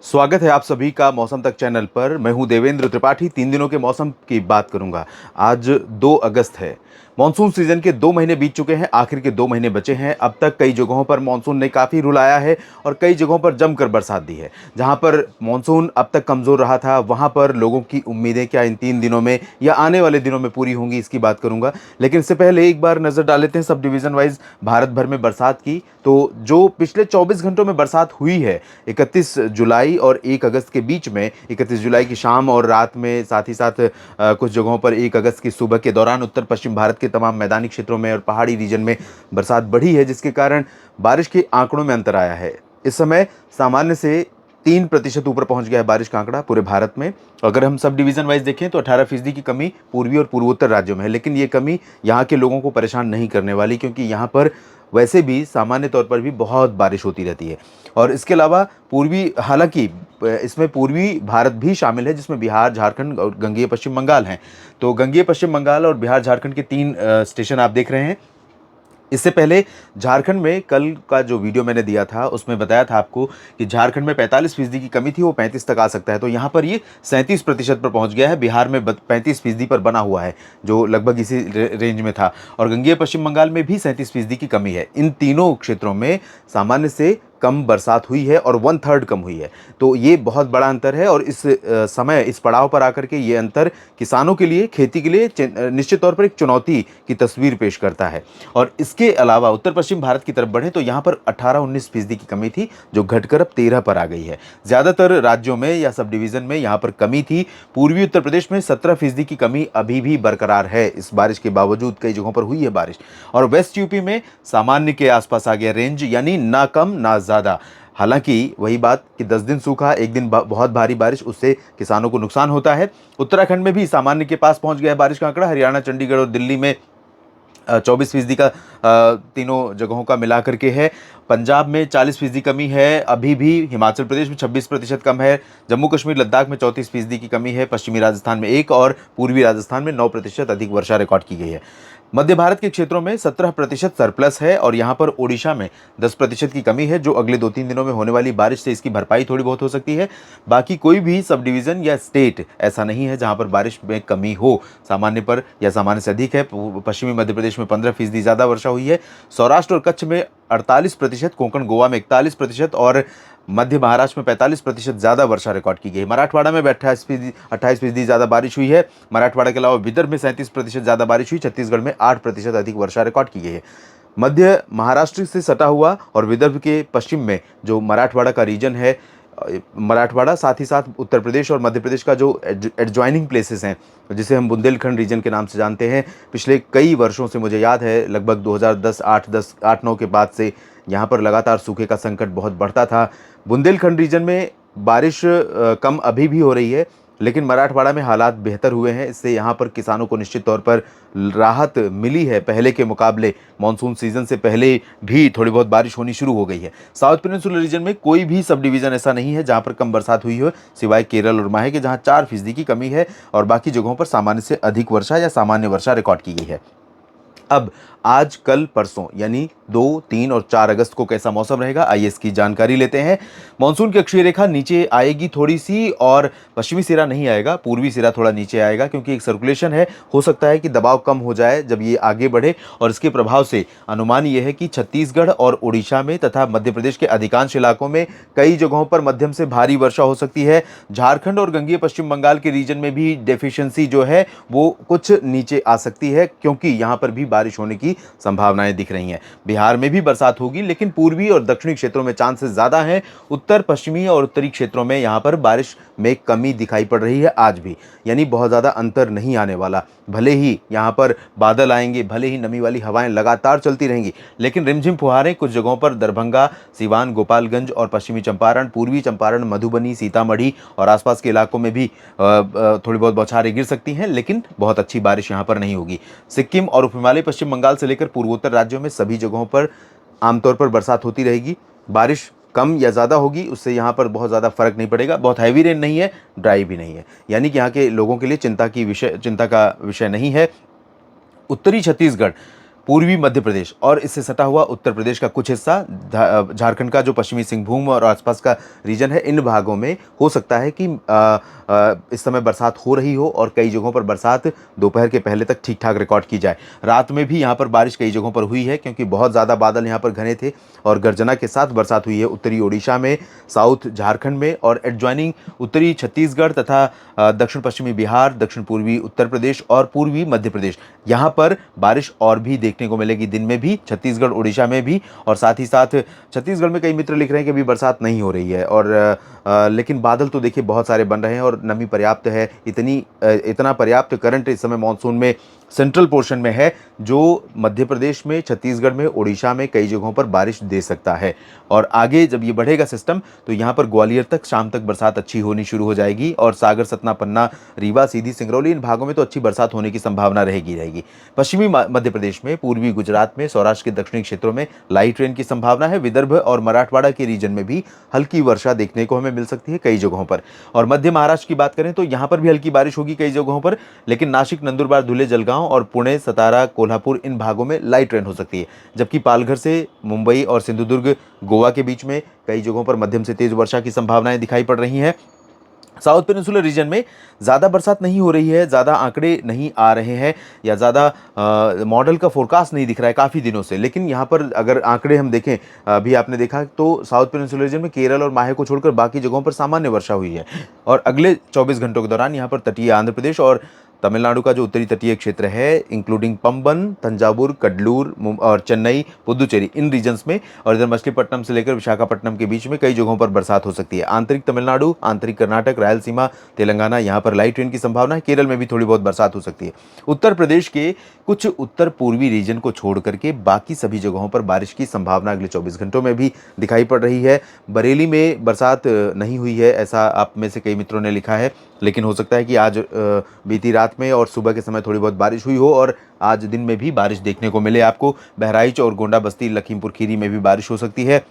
स्वागत है आप सभी का मौसम तक चैनल पर। मैं हूं देवेंद्र त्रिपाठी। 3 दिनों के मौसम की बात करूंगा। आज 2 अगस्त है। मानसून सीजन के 2 महीने बीत चुके हैं, आखिर के 2 महीने बचे हैं। अब तक कई जगहों पर मानसून ने काफ़ी रुलाया है और कई जगहों पर जमकर बरसात दी है। जहां पर मानसून अब तक कमज़ोर रहा था, वहां पर लोगों की उम्मीदें क्या इन 3 दिनों में या आने वाले दिनों में पूरी होंगी, इसकी बात करूंगा। लेकिन इससे पहले एक बार नज़र डाल लेते हैं सब डिवीज़न वाइज भारत भर में बरसात की। तो जो पिछले 24 घंटों में बरसात हुई है, 31 जुलाई और 1 अगस्त के बीच में, 31 जुलाई की शाम और रात में, साथ ही साथ कुछ जगहों पर 1 अगस्त की सुबह के दौरान उत्तर पश्चिम भारत के तमाम मैदानी क्षेत्रों में और पहाड़ी रीजन में बरसात बढ़ी है, जिसके कारण बारिश के आंकड़ों में अंतर आया है। इस समय सामान्य से 3% ऊपर पहुंच गया है बारिश का आंकड़ा पूरे भारत में। अगर हम सब डिवीज़न वाइज देखें तो 18% की कमी पूर्वी और पूर्वोत्तर राज्यों में है। लेकिन ये कमी यहाँ के लोगों को परेशान नहीं करने वाली, क्योंकि यहाँ पर वैसे भी सामान्य तौर पर भी बहुत बारिश होती रहती है। और इसके अलावा पूर्वी, हालांकि इसमें पूर्वी भारत भी शामिल है, जिसमें बिहार, झारखंड और गंगेय पश्चिम बंगाल हैं। तो गंगेय पश्चिम बंगाल और बिहार, झारखंड के 3 स्टेशन आप देख रहे हैं। इससे पहले झारखंड में कल का जो वीडियो मैंने दिया था, उसमें बताया था आपको कि झारखंड में 45% की कमी थी, वो 35 तक आ सकता है। तो यहाँ पर ये 37% पर पहुँच गया है। बिहार में 35% पर बना हुआ है, जो लगभग इसी रेंज में था। और गंगेय पश्चिम बंगाल में भी 37% की कमी है। इन तीनों क्षेत्रों में सामान्य से कम बरसात हुई है और 1/3 कम हुई है। तो ये बहुत बड़ा अंतर है। और इस समय, इस पड़ाव पर आकर के ये अंतर किसानों के लिए, खेती के लिए निश्चित तौर पर एक चुनौती की तस्वीर पेश करता है। और इसके अलावा उत्तर पश्चिम भारत की तरफ बढ़े तो यहाँ पर 18-19% की कमी थी, जो घटकर अब 13 पर आ गई है। ज़्यादातर राज्यों में या सब डिवीज़न में यहाँ पर कमी थी। पूर्वी उत्तर प्रदेश में 17% की कमी अभी भी बरकरार है। इस बारिश के बावजूद कई जगहों पर हुई है बारिश। और वेस्ट यूपी में सामान्य के आसपास आ गया रेंज, यानी ना कम ना ज़्यादा। हालांकि वही बात कि 10 दिन सूखा, एक दिन बहुत भारी बारिश, उससे किसानों को नुकसान होता है। उत्तराखंड में भी सामान्य के पास पहुंच गया है बारिश का आंकड़ा। हरियाणा, चंडीगढ़ और दिल्ली में 24% का तीनों जगहों का मिला करके है। पंजाब में 40% कमी है अभी भी। हिमाचल प्रदेश में 26% कम है। जम्मू कश्मीर, लद्दाख में 34% की कमी है। पश्चिमी राजस्थान में 1 और पूर्वी राजस्थान में 9% अधिक वर्षा रिकॉर्ड की गई है। मध्य भारत के क्षेत्रों में 17% सरप्लस है और यहाँ पर ओडिशा में 10% की कमी है, जो अगले 2-3 दिनों में होने वाली बारिश से इसकी भरपाई थोड़ी बहुत हो सकती है। बाकी कोई भी सब डिवीज़न या स्टेट ऐसा नहीं है जहाँ पर बारिश में कमी हो, सामान्य पर या सामान्य से अधिक है। पश्चिमी मध्य प्रदेश में 15% ज़्यादा वर्षा हुई है। सौराष्ट्र और कच्छ में 48%, कोंकण गोवा में 41% और मध्य महाराष्ट्र में 45% ज़्यादा वर्षा रिकॉर्ड की गई। मराठवाड़ा में 28% ज़्यादा बारिश हुई है। मराठवाड़ा के अलावा विदर्भ में 37% ज़्यादा बारिश हुई। छत्तीसगढ़ में 8% अधिक वर्षा रिकॉर्ड की गई है। मध्य महाराष्ट्र से सटा हुआ और विदर्भ के पश्चिम में जो मराठवाड़ा का रीजन है, मराठवाड़ा, साथ ही साथ उत्तर प्रदेश और मध्य प्रदेश का जो एडजॉइनिंग प्लेसेस हैं, जिसे हम बुंदेलखंड रीजन के नाम से जानते हैं, पिछले कई वर्षों से, मुझे याद है लगभग 2010, 8-9 के बाद से यहाँ पर लगातार सूखे का संकट बहुत बढ़ता था। बुंदेलखंड रीजन में बारिश कम अभी भी हो रही है, लेकिन मराठवाड़ा में हालात बेहतर हुए हैं। इससे यहाँ पर किसानों को निश्चित तौर पर राहत मिली है पहले के मुकाबले। मानसून सीजन से पहले भी थोड़ी बहुत बारिश होनी शुरू हो गई है। साउथ पेनिनसुलर रीजन में कोई भी सब डिवीज़न ऐसा नहीं है जहाँ पर कम बरसात हुई हो, सिवाय केरल और माहे के, जहाँ 4% की कमी है और बाकी जगहों पर सामान्य से अधिक वर्षा या सामान्य वर्षा रिकॉर्ड की गई है। अब आज, कल, परसों यानी 2, 3 और 4 अगस्त को कैसा मौसम रहेगा, आइए इसकी जानकारी लेते हैं। मानसून की अक्षीय रेखा नीचे आएगी थोड़ी सी, और पश्चिमी सिरा नहीं आएगा, पूर्वी सिरा थोड़ा नीचे आएगा, क्योंकि एक सर्कुलेशन है। हो सकता है कि दबाव कम हो जाए जब ये आगे बढ़े, और इसके प्रभाव से अनुमान ये है कि छत्तीसगढ़ और उड़ीसा में तथा मध्य प्रदेश के अधिकांश इलाकों में कई जगहों पर मध्यम से भारी वर्षा हो सकती है। झारखंड और गंगेय पश्चिम बंगाल के रीजन में भी डेफिशिएंसी जो है वो कुछ नीचे आ सकती है, क्योंकि यहाँ पर भी बारिश होने की संभावनाएं दिख रही हैं। बिहार में भी बरसात होगी, लेकिन पूर्वी और दक्षिणी क्षेत्रों में चांसेस ज़्यादा हैं। उत्तर पश्चिमी और उत्तरी क्षेत्रों में यहाँ पर बारिश में कमी दिखाई पड़ रही है आज भी, यानी बहुत ज़्यादा अंतर नहीं आने वाला। भले ही यहाँ पर बादल आएंगे, भले ही नमी वाली हवाएं लगातार चलती रहेंगी, लेकिन रिमझिम फुहारें कुछ जगहों पर दरभंगा, सिवान, गोपालगंज और पश्चिमी चंपारण, पूर्वी चंपारण, मधुबनी, सीतामढ़ी और आसपास के इलाकों में भी थोड़ी बहुत बौछारें गिर सकती हैं, लेकिन बहुत अच्छी बारिश यहाँ पर नहीं होगी। सिक्किम और उप हिमालय, पश्चिम बंगाल से लेकर पूर्वोत्तर राज्यों में सभी जगहों पर आमतौर पर बरसात होती रहेगी। बारिश कम या ज़्यादा होगी, उससे यहाँ पर बहुत ज़्यादा फर्क नहीं पड़ेगा। बहुत हैवी रेन नहीं है, ड्राई भी नहीं है, यानी कि यहाँ के लोगों के लिए चिंता का विषय नहीं है। उत्तरी छत्तीसगढ़ पूर्वी मध्य प्रदेश और इससे सटा हुआ उत्तर प्रदेश का कुछ हिस्सा, झारखंड का जो पश्चिमी सिंहभूम और आसपास का रीजन है, इन भागों में हो सकता है कि इस समय बरसात हो रही हो और कई जगहों पर बरसात दोपहर के पहले तक ठीक ठाक रिकॉर्ड की जाए। रात में भी यहाँ पर बारिश कई जगहों पर हुई है क्योंकि बहुत ज़्यादा बादल यहाँ पर घने थे और गर्जना के साथ बरसात हुई है उत्तरी ओडिशा में, साउथ झारखंड में और एडजॉइनिंग उत्तरी छत्तीसगढ़ तथा दक्षिण पश्चिमी बिहार, दक्षिण पूर्वी उत्तर प्रदेश और पूर्वी मध्य प्रदेश। यहाँ पर बारिश और भी देखने को मिलेगी दिन में भी, छत्तीसगढ़ उड़ीसा में भी। और साथ ही साथ छत्तीसगढ़ में कई मित्र लिख रहे हैं कि अभी बरसात नहीं हो रही है और लेकिन बादल तो देखिए बहुत सारे बन रहे हैं और नमी पर्याप्त है। इतना पर्याप्त करंट इस समय मानसून में सेंट्रल पोर्शन में है जो मध्य प्रदेश में, छत्तीसगढ़ में, उड़ीसा में कई जगहों पर बारिश दे सकता है। और आगे जब ये बढ़ेगा सिस्टम तो यहाँ पर ग्वालियर तक शाम तक बरसात अच्छी होनी शुरू हो जाएगी और सागर, सतना, पन्ना, रीवा, सीधी, सिंगरौली इन भागों में तो अच्छी बरसात होने की संभावना रहेगी। पश्चिमी मध्य प्रदेश में, पूर्वी गुजरात में, सौराष्ट्र के दक्षिणी क्षेत्रों में लाइट रेन की संभावना है। विदर्भ और मराठवाड़ा के रीजन में भी हल्की वर्षा देखने को हमें मिल सकती है कई जगहों पर। और मध्य महाराष्ट्र की बात करें तो यहाँ पर भी हल्की बारिश होगी कई जगहों पर, लेकिन नासिक, नंदुरबार, धुले, जलगांव और पुणे, सतारा, कोल्हापुर इन भागों में लाइट रेन हो सकती है। जबकि पालघर से मुंबई और सिंधुदुर्ग, गोवा के बीच में कई जगहों पर मध्यम से तेज वर्षा की संभावनाएं दिखाई पड़ रही हैं। साउथ पेनिनसुलर रीजन में ज़्यादा बरसात नहीं हो रही है, ज़्यादा आंकड़े नहीं आ रहे हैं या ज़्यादा मॉडल का फोरकास्ट नहीं दिख रहा है काफ़ी दिनों से। लेकिन यहाँ पर अगर आंकड़े हम देखें, अभी आपने देखा तो साउथ पेनिनसुलर रीजन में केरल और माहे को छोड़कर बाकी जगहों पर सामान्य वर्षा हुई है। और अगले 24 घंटों के दौरान यहाँ पर तटीय आंध्र प्रदेश और तमिलनाडु का जो उत्तरी तटीय क्षेत्र है, इंक्लूडिंग पंबन, तंजावुर, कडलूर और चेन्नई, पुदुचेरी, इन रीजन्स में और इधर मछलीपट्टनम से लेकर विशाखापट्टनम के बीच में कई जगहों पर बरसात हो सकती है। आंतरिक तमिलनाडु, आंतरिक कर्नाटक, रायलसीमा, तेलंगाना, यहाँ पर लाइट रेन की संभावना है। केरल में भी थोड़ी बहुत बरसात हो सकती है। उत्तर प्रदेश के कुछ उत्तर पूर्वी रीजन को छोड़ करके बाकी सभी जगहों पर बारिश की संभावना अगले 24 घंटों में भी दिखाई पड़ रही है। बरेली में बरसात नहीं हुई है, ऐसा आप में से कई मित्रों ने लिखा है, लेकिन हो सकता है कि आज बीती रात में और सुबह के समय थोड़ी बहुत बारिश हुई हो और आज दिन में भी बारिश देखने को मिले आपको। बहराइच और गोंडा बस्ती, लखीमपुर खीरी में भी बारिश हो सकती है।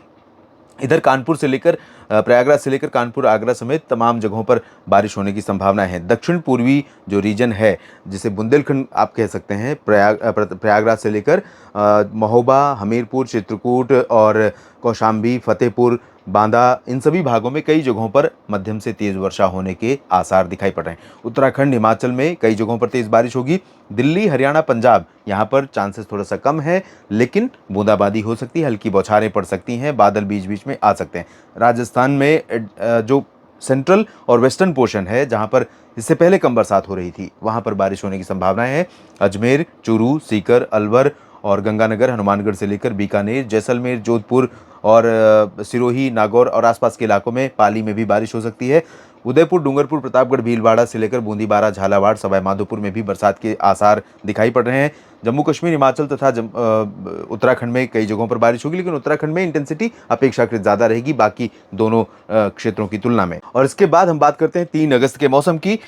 इधर कानपुर से लेकर प्रयागराज से लेकर कानपुर, आगरा समेत तमाम जगहों पर बारिश होने की संभावना है। दक्षिण पूर्वी जो रीजन है, जिसे बुंदेलखंड आप कह सकते हैं, प्रयागराज से लेकर महोबा, हमीरपुर, चित्रकूट और कौशाम्बी, फतेहपुर, बांदा, इन सभी भागों में कई जगहों पर मध्यम से तेज वर्षा होने के आसार दिखाई पड़ रहे हैं। उत्तराखंड, हिमाचल में कई जगहों पर तेज बारिश होगी। दिल्ली, हरियाणा, पंजाब, यहाँ पर चांसेस थोड़ा सा कम है, लेकिन बूंदाबांदी हो सकती है, हल्की बौछारें पड़ सकती हैं, बादल बीच बीच में आ सकते हैं। राजस्थान में जो सेंट्रल और वेस्टर्न पोर्शन है, जहाँ पर इससे पहले कम बरसात हो रही थी, वहाँ पर बारिश होने की संभावनाएं है। अजमेर, चूरू, सीकर, अलवर और गंगानगर, हनुमानगढ़ से लेकर बीकानेर, जैसलमेर, जोधपुर और सिरोही, नागौर और आसपास के इलाकों में, पाली में भी बारिश हो सकती है। उदयपुर, डूंगरपुर, प्रतापगढ़, भीलवाड़ा से लेकर बूंदीबारा, झालावाड़, सवाई माधोपुर में भी बरसात के आसार दिखाई पड़ रहे हैं। जम्मू कश्मीर, हिमाचल तथा उत्तराखंड में कई जगहों पर बारिश होगी, लेकिन उत्तराखंड में इंटेंसिटी अपेक्षाकृत ज़्यादा रहेगी बाकी दोनों क्षेत्रों की तुलना में। और इसके बाद हम बात करते हैं 3 अगस्त के मौसम की।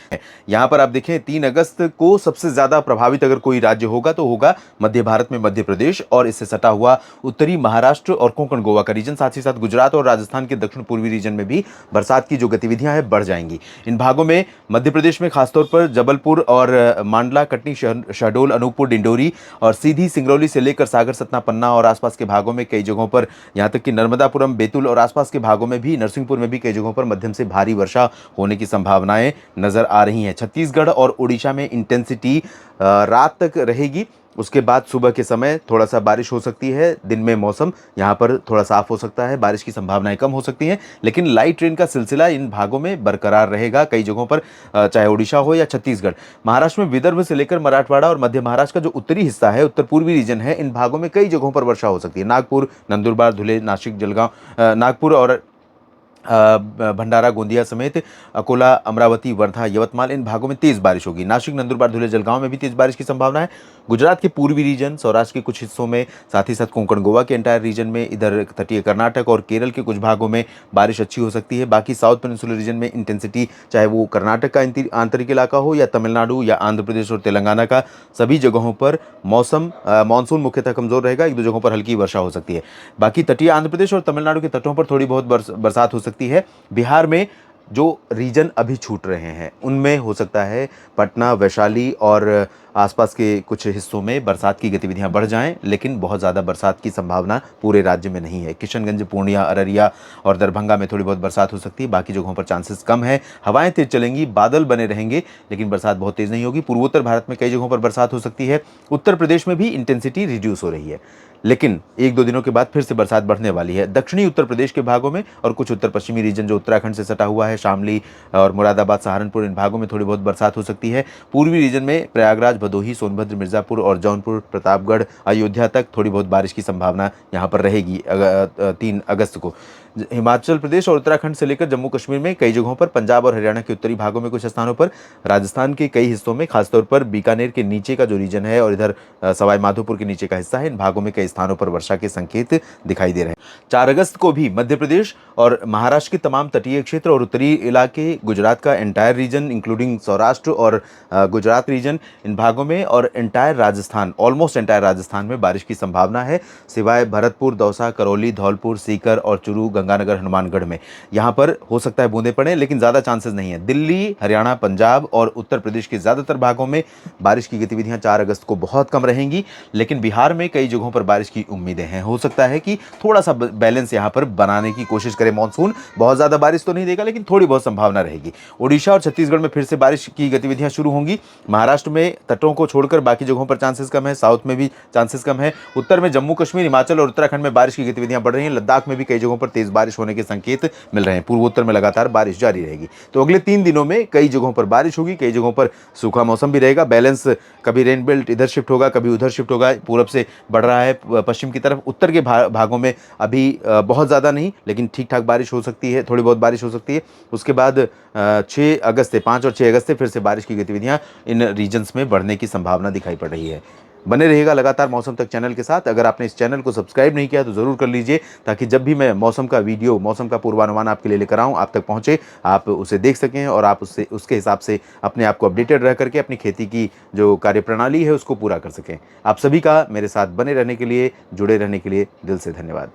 यहाँ पर आप देखें 3 अगस्त को सबसे ज़्यादा प्रभावित अगर कोई राज्य होगा तो होगा मध्य भारत में मध्य प्रदेश और इससे सटा हुआ उत्तरी महाराष्ट्र और कोंकण गोवा का रीजन, साथ ही साथ गुजरात और राजस्थान के दक्षिण पूर्वी रीजन में भी बरसात की जो गतिविधियां हैं बढ़ जाएंगी। इन भागों में मध्य प्रदेश में खासतौर पर जबलपुर और मांडला, कटनी, शहडोल, अनूपपुर, डिंडोरी और सीधी, सिंगरौली से लेकर सागर, सतना, पन्ना और आसपास के भागों में कई जगहों पर, यहां तक कि नर्मदापुरम, बैतूल और आसपास के भागों में भी, नरसिंहपुर में भी कई जगहों पर मध्यम से भारी वर्षा होने की संभावनाएं नजर आ रही हैं। छत्तीसगढ़ और उड़ीसा में इंटेंसिटी रात तक रहेगी, उसके बाद सुबह के समय थोड़ा सा बारिश हो सकती है। दिन में मौसम यहाँ पर थोड़ा साफ हो सकता है, बारिश की संभावनाएं कम हो सकती हैं, लेकिन लाइट रेन का सिलसिला इन भागों में बरकरार रहेगा कई जगहों पर, चाहे ओडिशा हो या छत्तीसगढ़। महाराष्ट्र में विदर्भ से लेकर मराठवाड़ा और मध्य महाराष्ट्र का जो उत्तरी हिस्सा है, उत्तर पूर्वी रीजन है, इन भागों में कई जगहों पर वर्षा हो सकती है। नागपुर, नंदुरबार, धुले, नासिक, जलगांव, नागपुर और भंडारा, गोंदिया समेत अकोला, अमरावती, वर्धा, यवतमाल, इन भागों में तेज बारिश होगी। नासिक, नंदुरबार, धुले, जलगांव में भी तेज बारिश की संभावना है। गुजरात के पूर्वी रीजन, सौराष्ट्र के कुछ हिस्सों में, साथ ही साथ कोंकण गोवा के एंटायर रीजन में, इधर तटीय कर्नाटक और केरल के कुछ भागों में बारिश अच्छी हो सकती है। बाकी साउथ पेनिनसुलर रीजन में इंटेंसिटी, चाहे वो कर्नाटक का आंतरिक इलाका हो या तमिलनाडु या आंध्र प्रदेश और तेलंगाना का, सभी जगहों पर मानसून मुख्यतः कमजोर रहेगा। 1-2 जगहों पर हल्की वर्षा हो सकती है। बाकी तटीय आंध्र प्रदेश और तमिलनाडु के तटों पर थोड़ी बहुत बरसात हो सकती है। बिहार में जो रीजन अभी छूट रहे हैं उनमें हो सकता है पटना, वैशाली और आसपास के कुछ हिस्सों में बरसात की गतिविधियां बढ़ जाएं, लेकिन बहुत ज़्यादा बरसात की संभावना पूरे राज्य में नहीं है। किशनगंज, पूर्णिया, अररिया और दरभंगा में थोड़ी बहुत बरसात हो सकती है, बाकी जगहों पर चांसेस कम है। हवाएं तेज चलेंगी, बादल बने रहेंगे, लेकिन बरसात बहुत तेज नहीं होगी। पूर्वोत्तर भारत में कई जगहों पर बरसात हो सकती है। उत्तर प्रदेश में भी इंटेंसिटी रिड्यूस हो रही है, लेकिन एक दो दिनों के बाद फिर से बरसात बढ़ने वाली है। दक्षिणी उत्तर प्रदेश के भागों में और कुछ उत्तर पश्चिमी रीजन जो उत्तराखंड से सटा हुआ है, शामली और मुरादाबाद, सहारनपुर, इन भागों में थोड़ी बहुत बरसात हो सकती है। पूर्वी रीजन में प्रयागराज, भदोही, सोनभद्र, मिर्जापुर और जौनपुर, प्रतापगढ़, अयोध्या तक थोड़ी बहुत बारिश की संभावना यहाँ पर रहेगी 3 अगस्त को। हिमाचल प्रदेश और उत्तराखंड से लेकर जम्मू कश्मीर में कई जगहों पर, पंजाब और हरियाणा के उत्तरी भागों में कुछ स्थानों पर, राजस्थान के कई हिस्सों में, खासतौर पर बीकानेर के नीचे का जो रीजन है और इधर सवाई माधोपुर के नीचे का हिस्सा है, इन भागों में कई स्थानों पर वर्षा के संकेत दिखाई दे रहे हैं। 4 अगस्त को भी मध्य प्रदेश और महाराष्ट्र के तमाम तटीय क्षेत्र और उत्तरी इलाके, गुजरात का एंटायर रीजन इंक्लूडिंग सौराष्ट्र और गुजरात रीजन, इन भागों में और entire Rajasthan, almost entire Rajasthan में बारिश की संभावना है, सिवाय भरतपुर, दौसा, करौली, धौलपुर, सीकर और चूरू, गंगानगर, हनुमानगढ़ में। यहाँ पर हो सकता है बूंदे पड़े, लेकिन ज़्यादा चांसेस नहीं है। दिल्ली, हरियाणा, पंजाब और उत्तर प्रदेश के ज़्यादातर भागों में बारिश की गतिविधियां 4 अगस्त को बहुत कम रहेंगी, लेकिन बिहार में कई जगहों पर बारिश की उम्मीदें हैं। हो सकता है कि थोड़ा सा बैलेंस यहाँ पर बनाने की कोशिश करे मॉनसून। बहुत ज़्यादा बारिश तो नहीं देगा, लेकिन थोड़ी बहुत संभावना रहेगी। ओडिशा और छत्तीसगढ़ में फिर से बारिश की गतिविधियां शुरू होंगी। महाराष्ट्र में तटों को छोड़कर बाकी जगहों पर चांसेस कम है, साउथ में भी चांसेस कम है। उत्तर में जम्मू कश्मीर, हिमाचल और उत्तराखंड में बारिश की गतिविधियां बढ़ रही हैं। लद्दाख में भी कई जगहों पर तेज बारिश होने के संकेत मिल रहे हैं। पूर्वोत्तर में लगातार बारिश जारी रहेगी। तो अगले 3 दिनों में कई जगहों पर बारिश होगी, कई जगहों पर सूखा मौसम भी रहेगा। बैलेंस, कभी रेन बेल्ट इधर शिफ्ट होगा, कभी उधर शिफ्ट होगा। पूरब से बढ़ रहा है पश्चिम की तरफ। उत्तर के भागों में अभी बहुत ज़्यादा नहीं, लेकिन ठीक ठाक बारिश हो सकती है, थोड़ी बहुत बारिश हो सकती है। उसके बाद 6 अगस्त से, 5 और 6 अगस्त से फिर से बारिश की गतिविधियां इन रीजन्स में बढ़ने की संभावना दिखाई पड़ रही है। बने रहिएगा लगातार मौसम तक चैनल के साथ। अगर आपने इस चैनल को सब्सक्राइब नहीं किया तो ज़रूर कर लीजिए, ताकि जब भी मैं मौसम का वीडियो, मौसम का पूर्वानुमान आपके लिए लेकर आऊँ, आप तक पहुँचे, आप उसे देख सकें और आप उसके हिसाब से अपने आप को अपडेटेड रह करके अपनी खेती की जो कार्यप्रणाली है उसको पूरा कर सकें। आप सभी का मेरे साथ बने रहने के लिए, जुड़े रहने के लिए दिल से धन्यवाद।